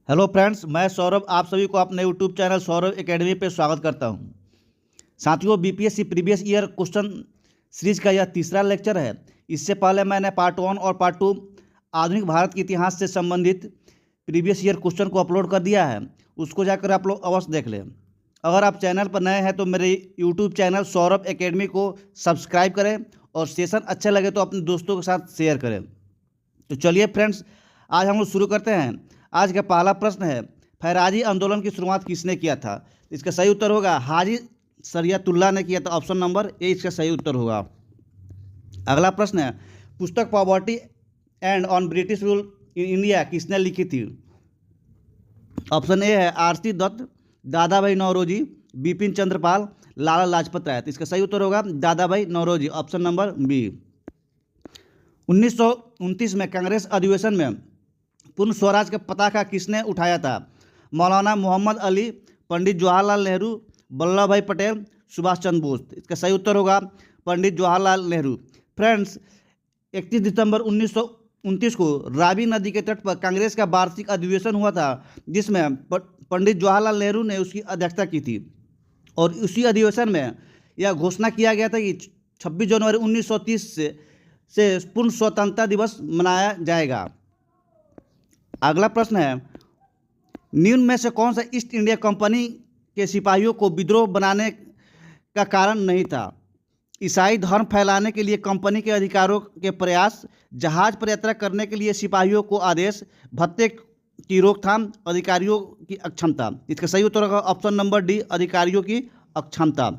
Hello friends, मैं सौरभ आप सभी को अपने यूट्यूब चैनल सौरभ एकेडमी पे स्वागत करता हूं। साथियों, BPSC previous year question series का यह तीसरा लेक्चर है। इससे पहले मैंने पार्ट 1 और पार्ट 2 आधुनिक भारत के इतिहास से संबंधित प्रीवियस ईयर क्वेश्चन को अपलोड कर दिया है। उसको जाकर आप लोग अवश्य देख लें। अगर आप चैनल पर नए हैं तो मेरे यूट्यूब चैनल सौरभ एकेडमी को सब्सक्राइब करें और सेशन अच्छे लगे तो अपने दोस्तों के साथ शेयर करें। तो चलिए फ्रेंड्स, आज हम लोग शुरू करते हैं। आज का पहला प्रश्न है, फैराजी आंदोलन की शुरुआत किसने किया था? इसका सही उत्तर होगा हाजी शरियतुल्लाह ने किया था। ऑप्शन नंबर ए इसका सही उत्तर होगा। अगला प्रश्न है, पुस्तक poverty and on British rule in India किसने लिखी थी? ऑप्शन ए है आरसी दत्त, दादा भाई नौरोजी, बिपिन चंद्रपाल, लाला लाजपत राय। तो इसका सही उत्तर होगा दादा भाई नौरोजी, ऑप्शन नंबर बी। 1929 में कांग्रेस अधिवेशन में पूर्ण स्वराज का पताका किसने उठाया था? मौलाना मोहम्मद अली, पंडित जवाहरलाल नेहरू, वल्लभ भाई पटेल, सुभाष चंद्र बोस। इसका सही उत्तर होगा पंडित जवाहरलाल नेहरू। फ्रेंड्स, 31 दिसंबर 1929 को रावी नदी के तट पर कांग्रेस का वार्षिक अधिवेशन हुआ था, जिसमें पंडित जवाहरलाल नेहरू ने उसकी अध्यक्षता की थी। और उसी अधिवेशन में यह घोषणा किया गया था कि 26 जनवरी 1930 से पूर्ण स्वतंत्रता दिवस मनाया जाएगा। अगला प्रश्न है, निम्न में से कौन सा ईस्ट इंडिया कंपनी के सिपाहियों को विद्रोह बनाने का कारण नहीं था? ईसाई धर्म फैलाने के लिए कंपनी के अधिकारों के प्रयास, जहाज पर यात्रा करने के लिए सिपाहियों को आदेश, भत्ते की रोकथाम, अधिकारियों की अक्षमता। इसका सही उत्तर होगा ऑप्शन नंबर डी, अधिकारियों की अक्षमता।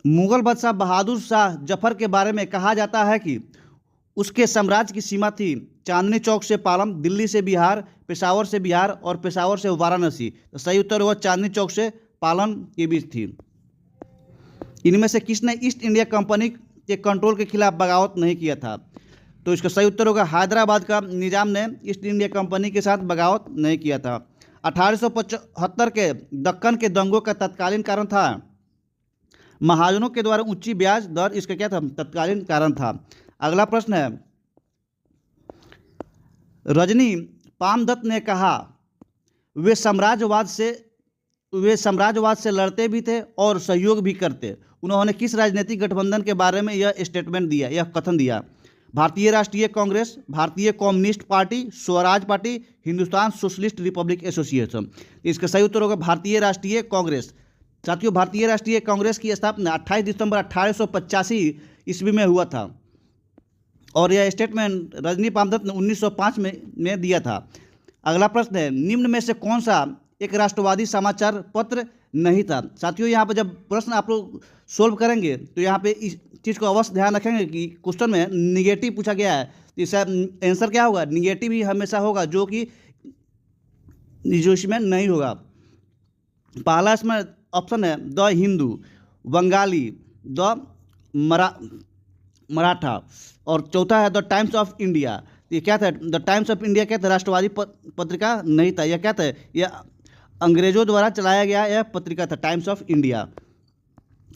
मुगल बादशाह बहादुर शाह जफर के बारे में कहा जाता है कि उसके साम्राज्य की सीमा थी चांदनी चौक से पालम, दिल्ली से बिहार, पेशावर से बिहार और पेशावर से वाराणसी। तो सही उत्तर होगा चांदनी चौक से पालम के बीच थी। इनमें से किसने ईस्ट इंडिया कंपनी के कंट्रोल के खिलाफ बगावत नहीं किया था? तो इसका सही उत्तर होगा हैदराबाद का निजाम ने ईस्ट इंडिया कंपनी के साथ बगावत नहीं किया था। 1875 के दक्कन के दंगों का तत्कालीन कारण था महाजनों के द्वारा ऊंची ब्याज दर। इसका क्या था? तत्कालीन कारण था। अगला प्रश्न है, रजनी पामदत्त ने कहा वे साम्राज्यवाद से लड़ते भी थे और सहयोग भी करते। उन्होंने किस राजनीतिक गठबंधन के बारे में यह स्टेटमेंट दिया, यह कथन दिया? भारतीय राष्ट्रीय कांग्रेस, भारतीय communist party, Swaraj party, Hindustan socialist Republic association. इसका सही उत्तर होगा भारतीय राष्ट्रीय कांग्रेस। साथियों, भारतीय राष्ट्रीय कांग्रेस की स्थापना 28 दिसंबर 1885 ईस्वी में हुआ था और यह स्टेटमेंट रजनी पामदत्त ने 1905 में दिया था। अगला प्रश्न है, निम्न में से कौन सा एक राष्ट्रवादी समाचार पत्र नहीं था? साथियों, यहाँ पर जब प्रश्न आप लोग सोल्व करेंगे तो यहाँ पे इस चीज़ को अवश्य ध्यान रखेंगे कि क्वेश्चन में निगेटिव पूछा गया है, तो इसका आंसर क्या होगा? निगेटिव ही हमेशा होगा, जो कि इसमें नहीं होगा। पहला इसमें ऑप्शन है द हिंदू, बंगाली, द मराठा और चौथा है द टाइम्स ऑफ इंडिया। ये क्या था? द टाइम्स ऑफ इंडिया क्या था? राष्ट्रवादी पत्रिका नहीं था। यह क्या था? यह अंग्रेजों द्वारा चलाया गया यह पत्रिका था, टाइम्स ऑफ इंडिया।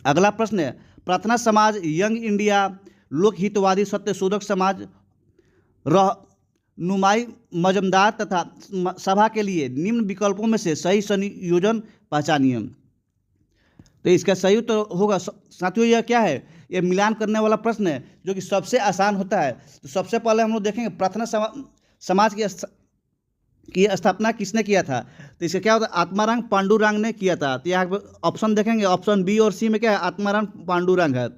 अगला प्रश्न है, प्रार्थना समाज, यंग इंडिया, लोक हितवादी सत्यशोधक समाज, रहनुमाई मजमदार तथा सभा के लिए निम्न विकल्पों में से सही संयोजन पहचानिए। तो इसका सही उत्तर होगा साथियों, यह क्या है? यह मिलान करने वाला प्रश्न है, जो कि सबसे आसान होता है। तो सबसे पहले हम लोग देखेंगे प्रार्थना समाज की स्थापना किसने किया था? तो इसका क्या होता है? आत्माराम पांडुरंग ने किया था। तो यहाँ पे ऑप्शन देखेंगे, ऑप्शन बी और सी में क्या है? आत्माराम पांडुरंग है।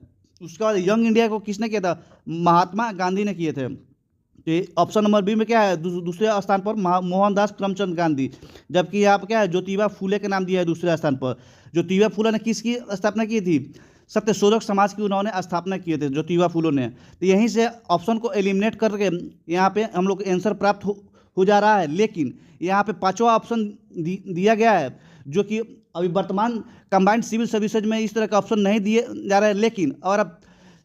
उसके बाद यंग इंडिया को किसने किया था? महात्मा गांधी ने किए थे। तो ऑप्शन नंबर बी में क्या है? दूसरे स्थान पर मोहनदास करमचंद गांधी। जबकि यहाँ पर क्या है? ज्योतिबा फूले के नाम दिया है दूसरे स्थान पर। ज्योतिबा फूले ने किसकी स्थापना की थी? सत्यशोधक समाज की उन्होंने स्थापना किए थे, ज्योतिबा फूले ने। तो यहीं से ऑप्शन को एलिमिनेट करके यहाँ पे हम लोग आंसर प्राप्त हो जा रहा है। लेकिन यहाँ पे पांचवा ऑप्शन दिया गया है, जो कि अभी वर्तमान कंबाइंड सिविल सर्विसेज में इस तरह का ऑप्शन नहीं दिए जा रहा है। लेकिन और अब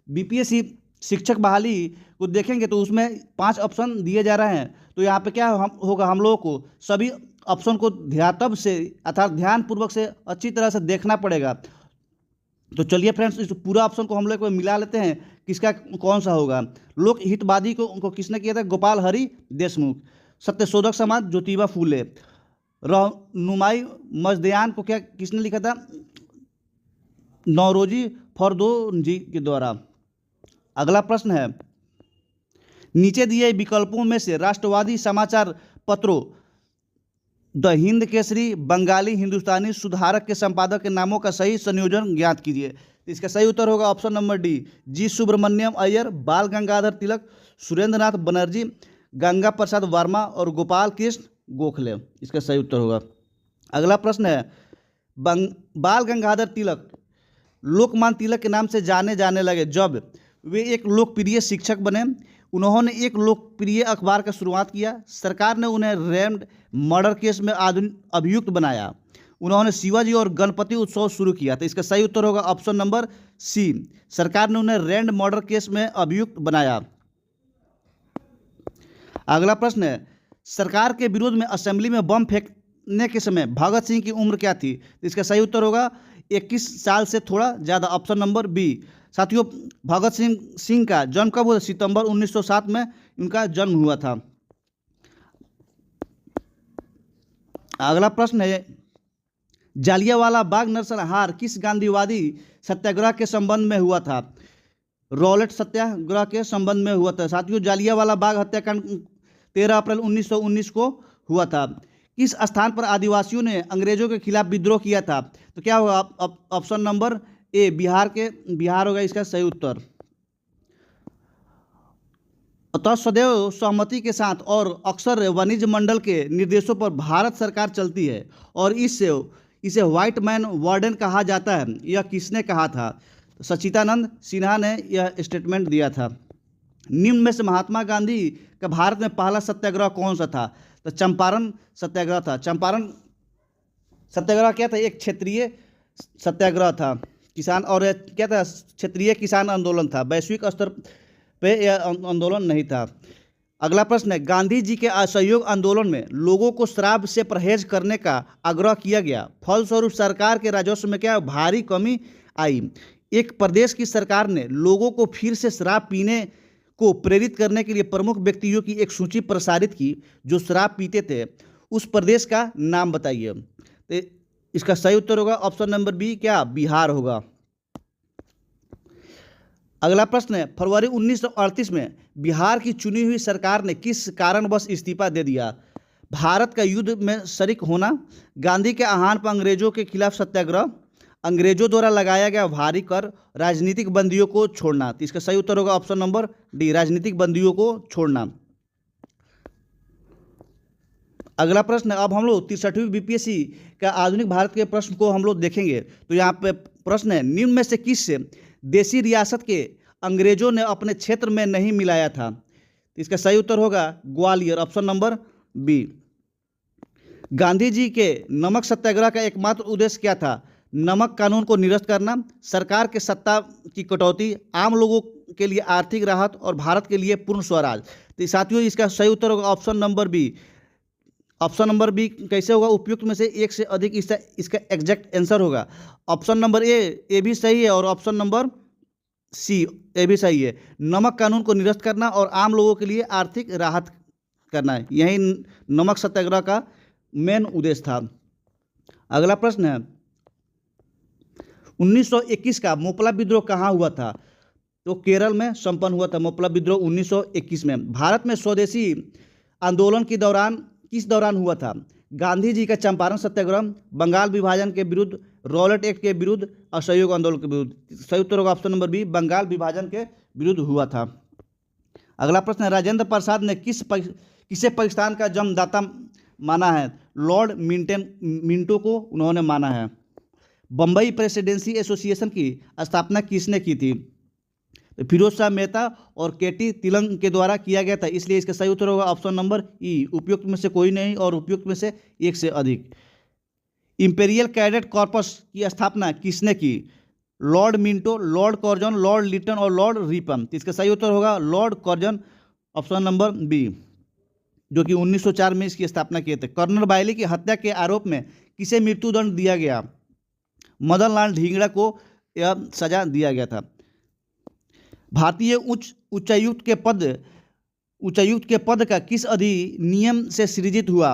बीपीएससी शिक्षक बहाली को देखेंगे तो उसमें 5 ऑप्शन दिए जा रहे हैं। तो यहाँ पे क्या होगा? हम लोगों को सभी ऑप्शन को ध्यातव्य से अर्थात ध्यानपूर्वक से अच्छी तरह से देखना पड़ेगा। तो चलिए फ्रेंड्स, इस पूरा ऑप्शन को हम लोग मिला लेते हैं, किसका कौन सा होगा। लोक हितवादी को किसने किया था? गोपाल हरि देशमुख। सत्यशोधक समाज ज्योतिबा फूले। रहनुमाई मजदयान को क्या किसने लिखा था? नौरोजी फरदोजी के द्वारा। अगला प्रश्न है, नीचे दिए विकल्पों में से राष्ट्रवादी समाचार पत्रों द हिंद केसरी, बंगाली हिंदुस्तानी सुधारक के संपादक के नामों का सही संयोजन ज्ञात कीजिए। तो इसका सही उत्तर होगा ऑप्शन नंबर डी, जी सुब्रमण्यम अय्यर, बाल गंगाधर तिलक, सुरेंद्र नाथ बनर्जी, गंगा प्रसाद वर्मा और गोपाल कृष्ण गोखले। इसका सही उत्तर होगा। अगला प्रश्न है, बाल गंगाधर तिलक लोकमान्य तिलक के नाम से जाने जाने लगे जब वे एक लोकप्रिय शिक्षक बने, उन्होंने एक लोकप्रिय अखबार का शुरुआत किया, सरकार ने उन्हें रैंड मर्डर केस में अभियुक्त बनाया, उन्होंने शिवाजी और गणपति उत्सव शुरू किया। तो इसका सही उत्तर होगा ऑप्शन नंबर सी, सरकार ने उन्हें रैंड मर्डर केस में अभियुक्त बनाया। अगला प्रश्न है, सरकार के विरोध में असेंबली में बम फेंकने के समय भगत सिंह की उम्र क्या थी? तो इसका सही उत्तर होगा 21 साल से थोड़ा ज़्यादा, ऑप्शन नंबर बी। साथियों, भगत सिंह का जन्म कब हुआ? सितंबर 1907 में उनका जन्म हुआ था। अगला प्रश्न है, जालियांवाला बाग नरसंहार किस गांधीवादी सत्याग्रह के संबंध में हुआ था? रॉलेट सत्याग्रह के संबंध में हुआ था। साथियों, जालियांवाला बाग हत्याकांड 13 अप्रैल 1919 को हुआ था। किस स्थान पर आदिवासियों ने अंग्रेजों के खिलाफ विद्रोह किया था? तो क्या होगा? ऑप्शन नंबर ए, बिहार होगा इसका सही उत्तर। अतः सदैव सहमति के साथ और अक्सर वाणिज्य मंडल के निर्देशों पर भारत सरकार चलती है और इसे व्हाइट मैन वार्डन कहा जाता है। यह किसने कहा था? सच्चिदानंद सिन्हा ने यह स्टेटमेंट दिया था। निम्न में से महात्मा गांधी का भारत में पहला सत्याग्रह कौन सा था? तो चंपारण सत्याग्रह था। चंपारण सत्याग्रह क्या था? एक क्षेत्रीय सत्याग्रह था, किसान, और क्या था? क्षेत्रीय किसान आंदोलन था, वैश्विक स्तर पे यह आंदोलन नहीं था। अगला प्रश्न है, गांधी जी के असहयोग आंदोलन में लोगों को शराब से परहेज करने का आग्रह किया गया, फलस्वरूप सरकार के राजस्व में क्या भारी कमी आई। एक प्रदेश की सरकार ने लोगों को फिर से शराब पीने को प्रेरित करने के लिए प्रमुख व्यक्तियों की एक सूची प्रसारित की जो शराब पीते थे। उस प्रदेश का नाम बताइए। तो इसका सही उत्तर होगा ऑप्शन नंबर बी, क्या? बिहार होगा। अगला प्रश्न है, फरवरी 1938 में बिहार की चुनी हुई सरकार ने किस कारणवश इस्तीफा दे दिया? भारत का युद्ध में शरीक होना, गांधी के आह्वान पर अंग्रेजों के खिलाफ सत्याग्रह, अंग्रेजों द्वारा लगाया गया भारी कर, राजनीतिक बंदियों को छोड़ना। तो इसका सही उत्तर होगा ऑप्शन नंबर डी, राजनीतिक बंदियों को छोड़ना। अगला प्रश्न, अब हम लोग 63वीं बीपीएससी का आधुनिक भारत के प्रश्न को हम लोग देखेंगे। तो यहाँ पे प्रश्न है, निम्न में से किस देशी रियासत के अंग्रेजों ने अपने क्षेत्र में नहीं मिलाया था? तो इसका सही उत्तर होगा Gwalior, option number B. Gandhi ji के नमक सत्याग्रह का एकमात्र उद्देश्य क्या था? नमक कानून को निरस्त करना, सरकार के सत्ता की कटौती, आम लोगों के लिए आर्थिक राहत और भारत के लिए पूर्ण स्वराज। तो साथियों, इसका सही उत्तर होगा option number B. Option number B कैसे होगा? उपयुक्त में से एक से अधिक इसका एग्जैक्ट आंसर होगा। ऑप्शन नंबर ए भी सही है और ऑप्शन नंबर सी ए भी सही है। नमक कानून को निरस्त करना और आम लोगों के लिए आर्थिक राहत करना, यही नमक सत्याग्रह का मेन उद्देश्य था। अगला प्रश्न है, 1921 का मोपला विद्रोह कहाँ हुआ था? तो केरल में संपन्न हुआ था मोपला विद्रोह 1921 में। भारत में स्वदेशी आंदोलन के दौरान किस दौरान हुआ था? गांधी जी का चंपारण सत्याग्रह, बंगाल विभाजन के विरुद्ध, रॉलेट एक्ट के विरुद्ध, असहयोग आंदोलन के विरुद्ध। सही उत्तर होगा ऑप्शन नंबर बी, बंगाल विभाजन के विरुद्ध हुआ था। अगला प्रश्न है, राजेंद्र प्रसाद ने किसे पाकिस्तान का जन्मदाता माना है? लॉर्ड मिंटो को उन्होंने माना है। बम्बई प्रेसिडेंसी एसोसिएशन की स्थापना किसने की थी? फिरोज शाह मेहता और केटी तिलंग के द्वारा किया गया था, इसलिए इसका सही उत्तर होगा ऑप्शन नंबर ई, उपयुक्त में से कोई नहीं और उपयुक्त में से एक से अधिक। इंपीरियल कैडेट कॉर्पस की स्थापना किसने की? Lord Minto, Lord Curzon, Lord Lytton और लॉर्ड रिपन। इसका सही उत्तर होगा Lord Curzon, option number B, जो कि 1904 में इसकी स्थापना किए थे। कर्नल बाइली की हत्या के आरोप में किसे मृत्युदंड दिया गया? मदन लाल ढींगड़ा को यह सजा दिया गया था। भारतीय उच्चायुक्त के पद उच्चायुक्त के पद का किस अधिनियम से सृजित हुआ?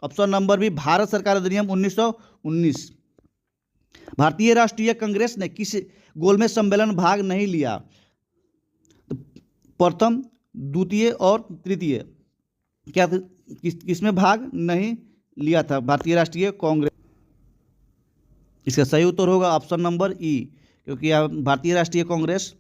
ऑप्शन नंबर बी, भारत सरकार अधिनियम 1919। भारतीय राष्ट्रीय कांग्रेस ने किस गोलमेज सम्मेलन में भाग नहीं लिया? तो प्रथम, द्वितीय और तृतीय, क्या किसमें भाग नहीं लिया था भारतीय राष्ट्रीय कांग्रेस? इसका सही उत्तर होगा ऑप्शन नंबर ई, क्योंकि भारतीय राष्ट्रीय कांग्रेस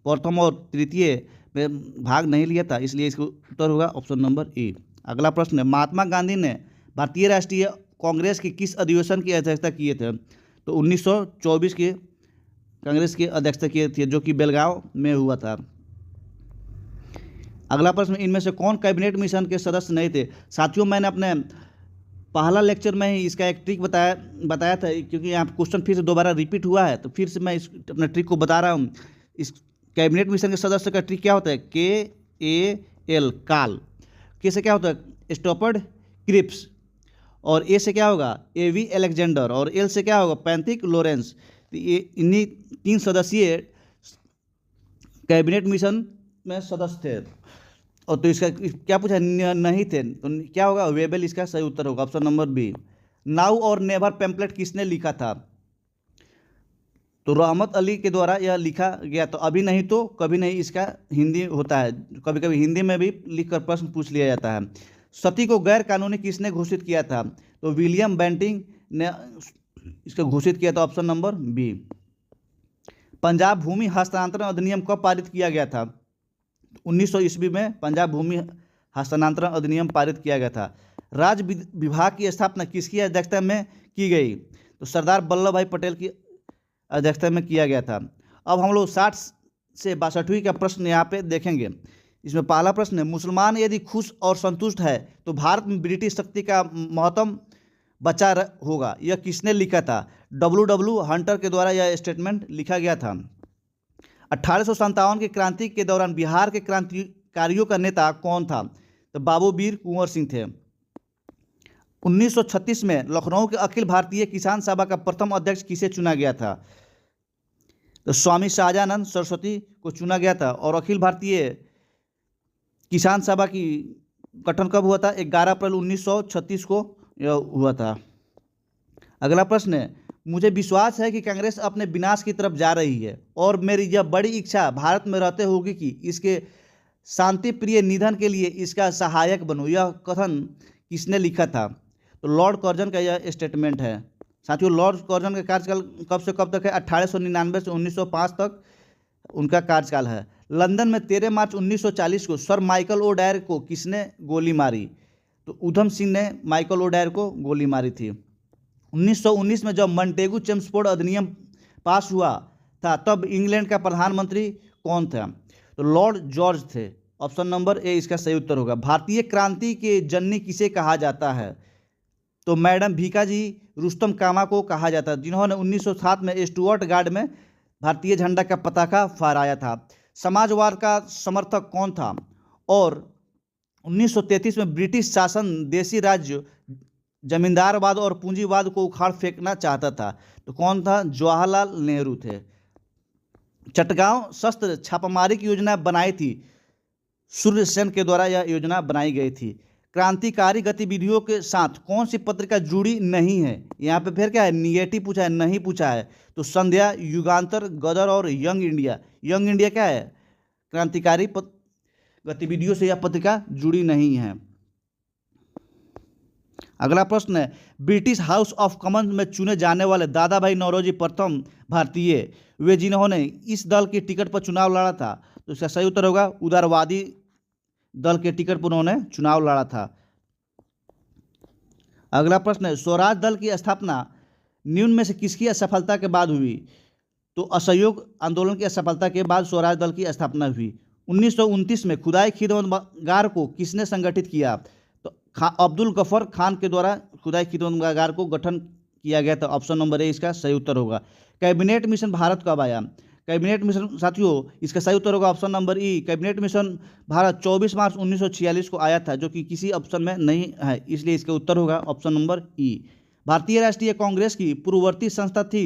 प्रथम और तृतीय में भाग नहीं लिया था, इसलिए इसका उत्तर होगा ऑप्शन नंबर ई। अगला प्रश्न है, महात्मा गांधी ने भारतीय राष्ट्रीय कांग्रेस की किस अधिवेशन की अध्यक्षता किए थे? तो 1924 के कांग्रेस की अध्यक्षता किए थे, जो कि बेलगांव में हुआ था। अगला प्रश्न, इनमें से कौन कैबिनेट मिशन के सदस्य नहीं थे? साथियों, मैंने अपने पहला लेक्चर में ही इसका एक ट्रिक बताया था, क्योंकि यहाँ क्वेश्चन फिर से दोबारा रिपीट हुआ है, तो फिर से मैं इस अपने ट्रिक को बता रहा हूँ। इस कैबिनेट मिशन के सदस्य का ट्रिक क्या होता है? KAL, काल। के से क्या होता है? Stafford Cripps. और ए से क्या होगा? AV Alexander. और एल से क्या होगा? Pethick Lawrence. तो ये इन्हीं 3 सदस्यीय कैबिनेट मिशन में सदस्य थे। और तो इसका क्या पूछा? नहीं थे, तो क्या होगा? वेबल इसका सही उत्तर होगा, ऑप्शन नंबर बी। नाउ और नेवर पैम्पलेट किसने लिखा था? तो रहमत अली के द्वारा यह लिखा गया। तो अभी नहीं तो कभी नहीं, इसका हिंदी होता है, कभी कभी हिंदी में भी लिखकर प्रश्न पूछ लिया जाता है। सती को गैर कानूनी किसने घोषित किया था? तो विलियम बेंटिंग ने इसको घोषित किया था, ऑप्शन नंबर बी। पंजाब भूमि हस्तांतरण अधिनियम कब पारित किया गया था? 1900 ईस्वी में पंजाब भूमि हस्तांतरण अधिनियम पारित किया गया था। राज्य विभाग की स्थापना किसकी अध्यक्षता में की गई? तो सरदार वल्लभ भाई पटेल की अध्यक्षता में किया गया था। अब हम लोग 60 से 62वीं का प्रश्न यहाँ पे देखेंगे। इसमें पहला प्रश्न है, मुसलमान यदि खुश और संतुष्ट है तो भारत में ब्रिटिश शक्ति का महत्तम बचा होगा, यह किसने लिखा था? W हंटर के द्वारा यह स्टेटमेंट लिखा गया था। 1857 की क्रांति के दौरान बिहार के क्रांतिकारियों का नेता कौन था? तो बाबू वीर कुंवर सिंह थे। 1936 में लखनऊ के अखिल भारतीय किसान सभा का प्रथम अध्यक्ष किसे चुना गया था? तो स्वामी शाहजानंद सरस्वती को चुना गया था। और अखिल भारतीय किसान सभा की गठन कब हुआ था? 11 अप्रैल 1936 को यह हुआ था। अगला प्रश्न है, मुझे विश्वास है कि कांग्रेस अपने विनाश की तरफ जा रही है और मेरी यह बड़ी इच्छा भारत में रहते होगी कि इसके शांति प्रिय निधन के लिए इसका सहायक बनूं। यह कथन किसने लिखा था? तो लॉर्ड कर्जन का यह स्टेटमेंट है। साथियों, लॉर्ड कर्जन का कार्यकाल कब से कब तक है? 1899 से 1905 तक उनका कार्यकाल है। लंदन में 13 मार्च 1940 को सर माइकल ओडायर को किसने गोली मारी? तो उधम सिंह ने माइकल ओडायर को गोली मारी थी। 1919 में जब मॉन्टेगू चेम्सफोर्ड अधिनियम पास हुआ था, तब इंग्लैंड का प्रधानमंत्री कौन था? तो लॉर्ड जॉर्ज थे। ऑप्शन नंबर ए इसका सही उत्तर होगा। भारतीय क्रांति के जननी किसे कहा जाता है? तो मैडम भीकाजी रुस्तम कामा को कहा जाता है, जिन्होंने 1907 में स्टुअर्ट गार्ड में भारतीय झंडा का पताका फहराया था। समाजवाद का समर्थक कौन था? और 1933 में ब्रिटिश शासन देशी राज्य जमींदारवाद और पूंजीवाद को उखाड़ फेंकना चाहता था, तो कौन था? जवाहरलाल नेहरू थे। चटगांव शस्त्र छापामारी की योजना बनाई थी, सूर्य सेन के द्वारा यह योजना बनाई गई थी। क्रांतिकारी गतिविधियों के साथ कौन सी पत्रिका जुड़ी नहीं है? यहाँ पे फिर क्या है? निगेटिव पूछा है, नहीं पूछा है। तो संध्या, युगांतर, गदर और यंग इंडिया। यंग इंडिया क्या है? क्रांतिकारी गतिविधियों से यह पत्रिका जुड़ी नहीं है। अगला प्रश्न है, ब्रिटिश हाउस ऑफ कॉमन्स में चुने जाने वाले दादा भाई नौरोजी प्रथम भारतीय, वे जिन्होंने इस दल की टिकट पर चुनाव लड़ा था। तो इसका सही उत्तर होगा उदारवादी दल के टिकट पर उन्होंने चुनाव लड़ा था। अगला प्रश्न है, स्वराज दल की स्थापना निम्न में से किसकी असफलता के बाद हुई? तो असहयोग आंदोलन की असफलता के बाद स्वराज दल की स्थापना हुई। 1929 में खुदाई खिदमतगार को किसने संगठित किया? तो अब्दुल गफर खान के द्वारा खुदाई खिदमतगार को गठन किया गया था। ऑप्शन नंबर ए इसका सही उत्तर होगा। कैबिनेट मिशन भारत कब आया? कैबिनेट मिशन साथियों इसका सही उत्तर होगा ऑप्शन नंबर ई। कैबिनेट मिशन भारत 24 मार्च 1946 को आया था, जो कि किसी ऑप्शन में नहीं है, इसलिए इसका उत्तर होगा ऑप्शन नंबर ई। भारतीय राष्ट्रीय कांग्रेस की पूर्ववर्ती संस्था थी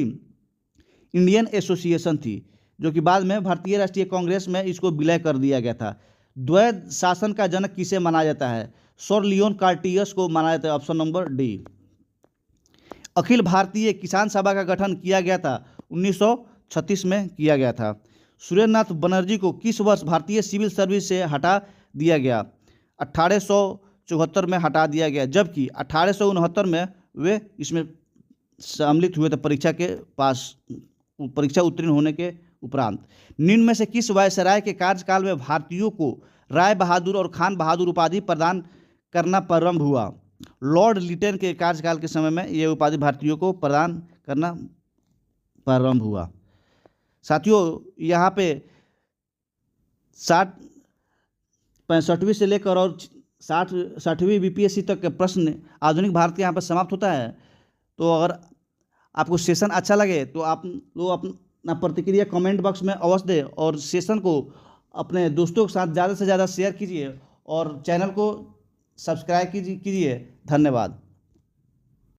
इंडियन एसोसिएशन थी, जो कि बाद में भारतीय राष्ट्रीय कांग्रेस में इसको विलय कर दिया गया था। द्वैध शासन का जनक किसे माना जाता है? सर लियोन कार्टियस को माना जाता है, option number D. Akhil Bharatiya किसान सभा का गठन किया गया था 1936 में किया गया था। सुरेंद्रनाथ बनर्जी को किस वर्ष भारतीय सिविल सर्विस से हटा दिया गया? 1874 में हटा दिया गया, जबकि 1869 में वे इसमें सम्मिलित हुए थे परीक्षा उत्तीर्ण होने के उपरांत। निम्न में से किस वायसराय के कार्यकाल में भारतीयों को राय बहादुर और खान बहादुर उपाधि प्रदान करना प्रारंभ हुआ? लॉर्ड लिटन के कार्यकाल के समय में यह उपाधि भारतीयों को प्रदान करना प्रारंभ हुआ। साथियों, यहाँ पे 65वीं से लेकर और 60वीं बीपीएससी तक के प्रश्न आधुनिक भारत के यहाँ पर समाप्त होता है। तो अगर आपको सेशन अच्छा लगे तो आप लोग अपना प्रतिक्रिया कमेंट बॉक्स में अवश्य दें और सेशन को अपने दोस्तों के साथ ज़्यादा से ज़्यादा शेयर कीजिए और चैनल को सब्सक्राइब कीजिए। धन्यवाद।